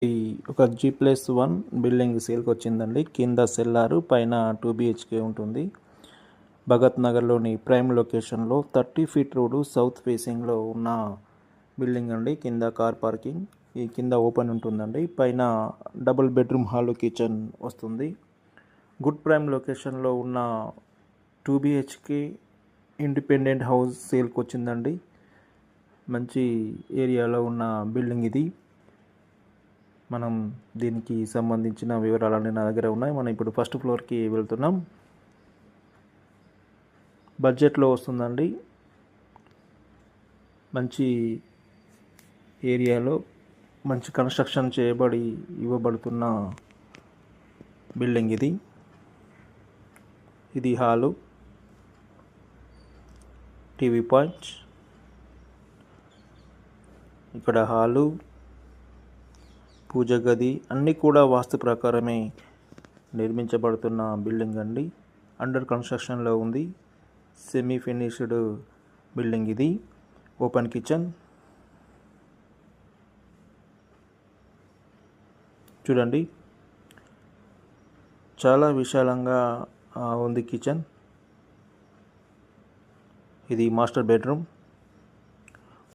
ఈ ఒక G+1 building సేల్కి వచ్చిందండి. కింద సెల్లారు, పైన 2 BHK ఉంటుంది. భగత్ నగర్లోని ప్రైమ్ లొకేషన్లో 30 ఫీట్ రోడ్డు సౌత్ ఫేసింగ్లో ఉన్న బిల్డింగ్ అండి. కింద కార్ పార్కింగ్, ఈ కింద ఓపెన్ ఉంటుందండి. పైన డబుల్ బెడ్రూమ్ హాల్ కిచెన్ వస్తుంది. గుడ్ ప్రైమ్ లొకేషన్లో ఉన్న 2 BHK ఇండిపెండెంట్ హౌస్ సేల్కి వచ్చిందండి. మంచి ఏరియాలో ఉన్న బిల్డింగ్ ఇది. మనం దీనికి సంబంధించిన వివరాలన్నీ నా దగ్గర ఉన్నాయి. మనం ఇప్పుడు ఫస్ట్ ఫ్లోర్కి వెళ్తున్నాం. బడ్జెట్లో వస్తుందండి. మంచి ఏరియాలో మంచి కన్స్ట్రక్షన్ చేయబడి ఇవ్వబడుతున్న బిల్డింగ్ ఇది. ఇది హాలు, టీవీ పాయింట్. ఇక్కడ హాలు, పూజ గది అన్నీ కూడా వాస్తు ప్రకారమే నిర్మించబడుతున్న బిల్డింగ్ అండి. అండర్ కన్స్ట్రక్షన్లో ఉంది. సెమీ ఫినిష్డ్ బిల్డింగ్ ఇది. ఓపెన్ కిచెన్ చూడండి, చాలా విశాలంగా ఉంది కిచెన్. ఇది మాస్టర్ బెడ్రూమ్.